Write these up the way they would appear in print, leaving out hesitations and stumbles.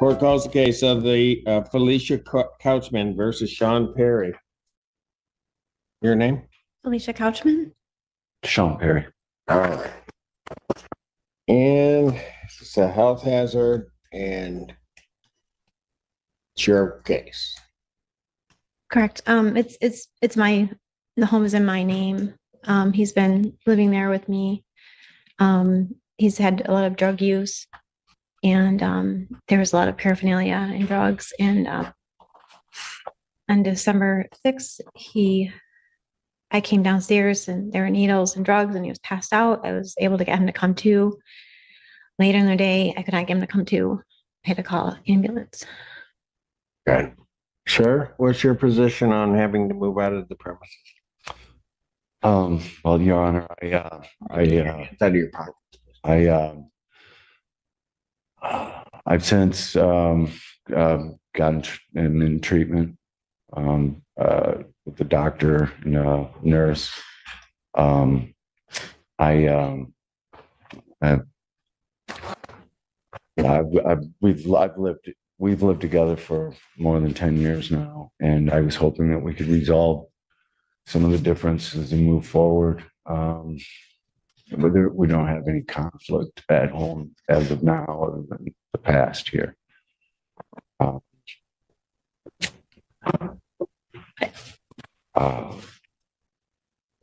Court calls the case of the Felicia Couchman versus Sean Perry. Your name? Felicia Couchman. Sean Perry. All right. And it's a health hazard and it's your case. Correct. It's my, the home is in my name. He's been living there with me. He's had a lot of drug use, and there was a lot of paraphernalia and drugs. And on December 6th, I came downstairs and there were needles and drugs, and he was passed out. I was able to get him to come to. Later in the day, I could not get him to come to. I had to call an ambulance. Good. Sir, what's your position on having to move out of the premises? Well, Your Honor, It's out of your pocket. I've since gotten in treatment with the doctor and nurse. We've lived together for more than 10 years now, and I was hoping that we could resolve some of the differences and move forward. But we don't have any conflict at home as of now, other than the past here.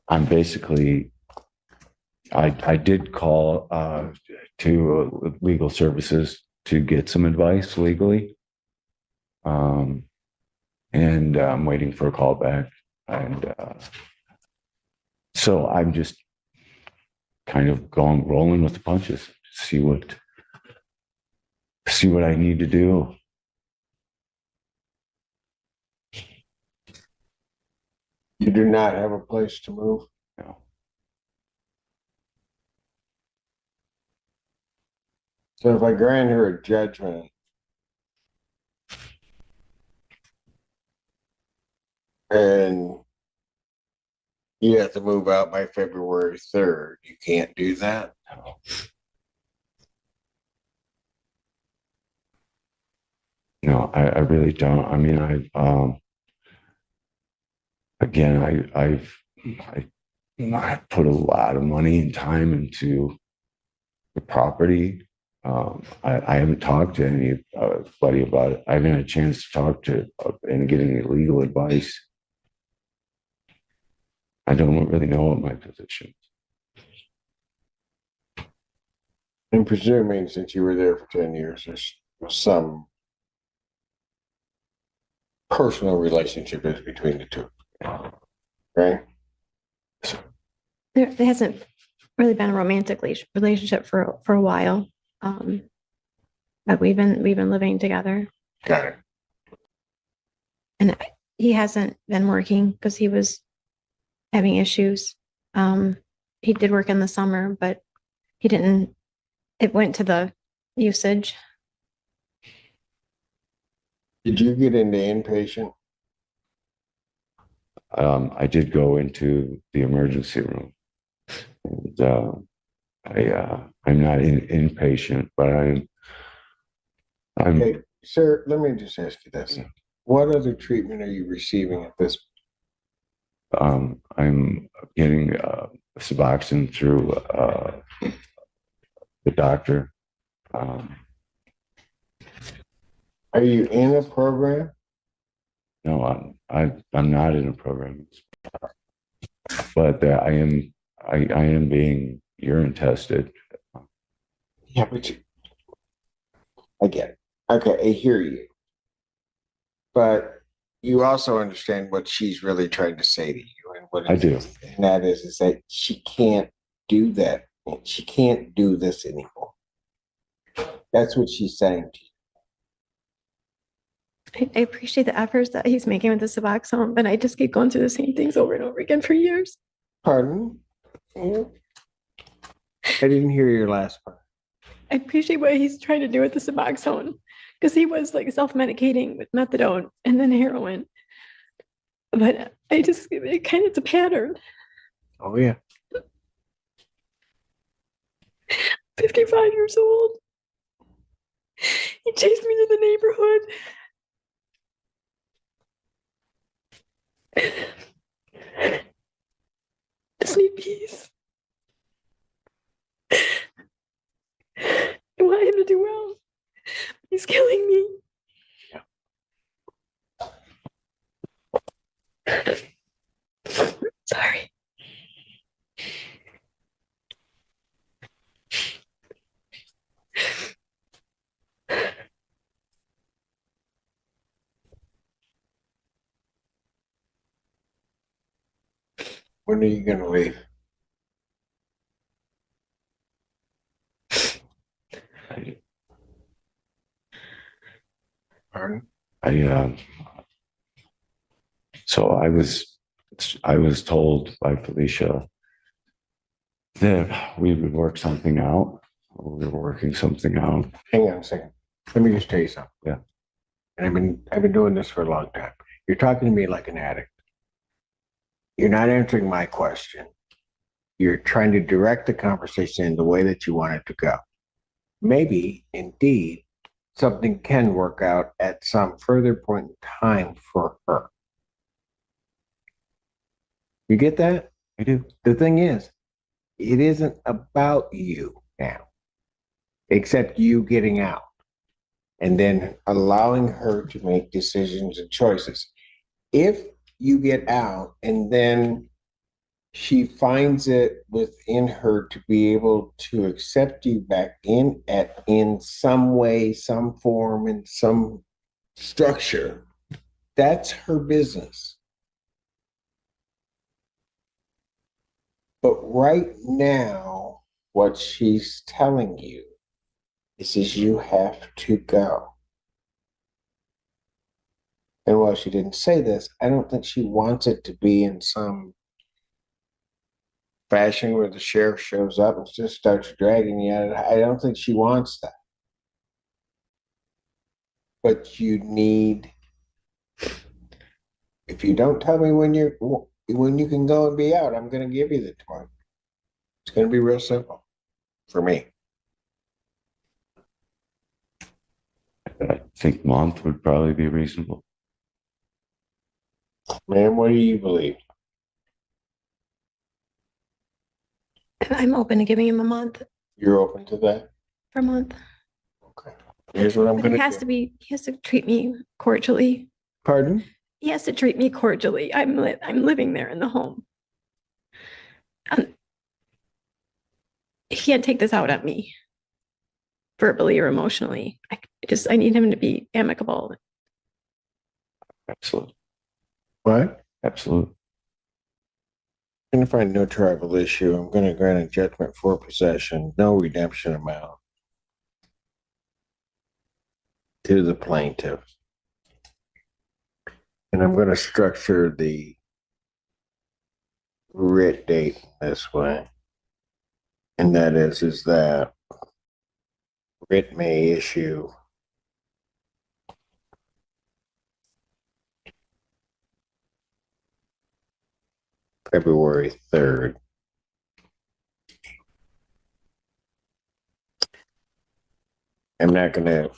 I'm basically, I did call to legal services to get some advice legally. And I'm waiting for a call back. And so I'm just kind of rolling with the punches, see what I need to do. You do not have a place to move? No. So if I grant her a judgment and you have to move out by February 3rd, you can't do that? No. No, I really don't. I mean, I've put a lot of money and time into the property. I haven't talked to anybody about it. I haven't had a chance to talk to and get any legal advice. I don't really know what my position is. And presuming since you were there for 10 years, there's some personal relationship is between the two, right? There hasn't really been a romantic relationship for a while. But we've been living together. Got it. And he hasn't been working because he was having issues. He did work in the summer, but he didn't. It went to the usage. Did you get into inpatient? I did go into the emergency room. And, I'm not inpatient, but I'm. Okay, sir, let me just ask you this. What other treatment are you receiving at this? I'm getting Suboxone through the doctor. Are you in a program? No, I'm not in a program, but I am being urine tested. Yeah, but I get it. Okay, I hear you. But you also understand what she's really trying to say to you, and what I do. And that is that she can't do that. She can't do this anymore. That's what she's saying to you. I appreciate the efforts that he's making with the Suboxone, but I just keep going through the same things over and over again for years. Pardon? I didn't hear your last part. I appreciate what he's trying to do with the Suboxone, because he was like self-medicating with methadone and then heroin. But it's a pattern. Oh, yeah. 55 years old. He chased me to the neighborhood. Just need peace. I want him to do well. He's killing me. Sorry. When are you going to leave? Pardon? So I was told by Felicia that we would work something out. We were working something out. Hang on a second. Let me just tell you something. Yeah. And I've been doing this for a long time. You're talking to me like an addict. You're not answering my question. You're trying to direct the conversation in the way that you want it to go. Maybe, indeed, something can work out at some further point in time for her. You get that? I do. The thing is, it isn't about you now, except you getting out and then allowing her to make decisions and choices. If you get out and then she finds it within her to be able to accept you back in some way, some form, in some structure, that's her business. But right now, what she's telling you is you have to go. And while she didn't say this, I don't think she wants it to be in some fashion where the sheriff shows up and just starts dragging you out. I don't think she wants that. But you need, if you don't tell me when you can go and be out, I'm going to give you the 20. It's going to be real simple for me. I think month would probably be reasonable. Ma'am, what do you believe? I'm open to giving him a month. You're open to that? For a month. Okay. Here's what I'm But going he to has do. to be, he has to treat me cordially. Pardon? He has to treat me cordially. I'm living there in the home. He can't take this out at me, verbally or emotionally. I need him to be amicable. Absolutely. What? Absolutely. I'm going to find no tribal issue. I'm going to grant a judgment for possession, no redemption amount to the plaintiff. And I'm going to structure the writ date this way. And that is that writ may issue February 3rd. I'm not going to,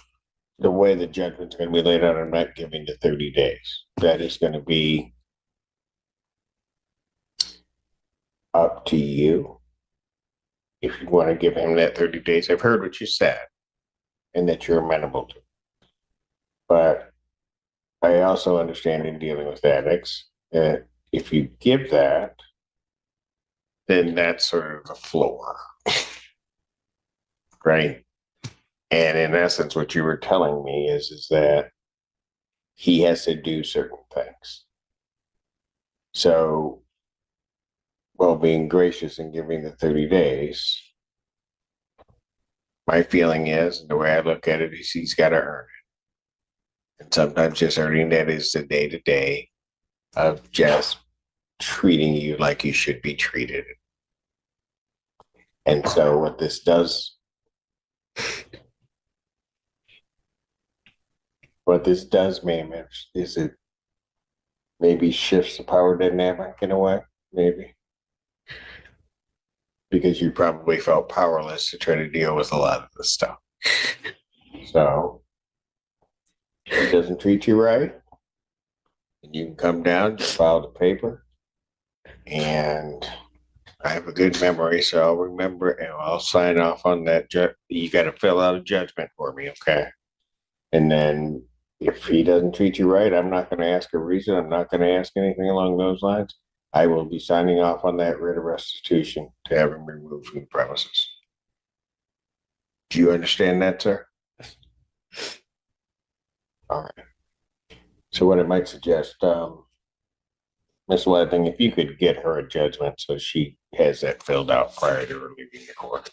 the way the judgment's going to be laid out, I'm not giving the 30 days. That is going to be up to you. If you want to give him that 30 days, I've heard what you said and that you're amenable to. But I also understand in dealing with addicts that if you give that, then that's sort of the floor. Right? And in essence, what you were telling me is that he has to do certain things. So, while being gracious and giving the 30 days, my feeling is, and the way I look at it, is he's got to earn it. And sometimes just earning that is the day-to-day of just treating you like you should be treated. And so what this does ma'am, is it maybe shifts the power dynamic in a way, maybe. Because you probably felt powerless to try to deal with a lot of this stuff. So If he doesn't treat you right, and you can come down, just file the paper. And I have a good memory, so I'll remember and I'll sign off on that. You got to fill out a judgment for me, okay? And then if he doesn't treat you right, I'm not going to ask a reason. I'm not going to ask anything along those lines. I will be signing off on that writ of restitution to have him removed from the premises. Do you understand that, sir? All right. So what I might suggest, Ms. Wedding, if you could get her a judgment so she has that filled out prior to her leaving the court.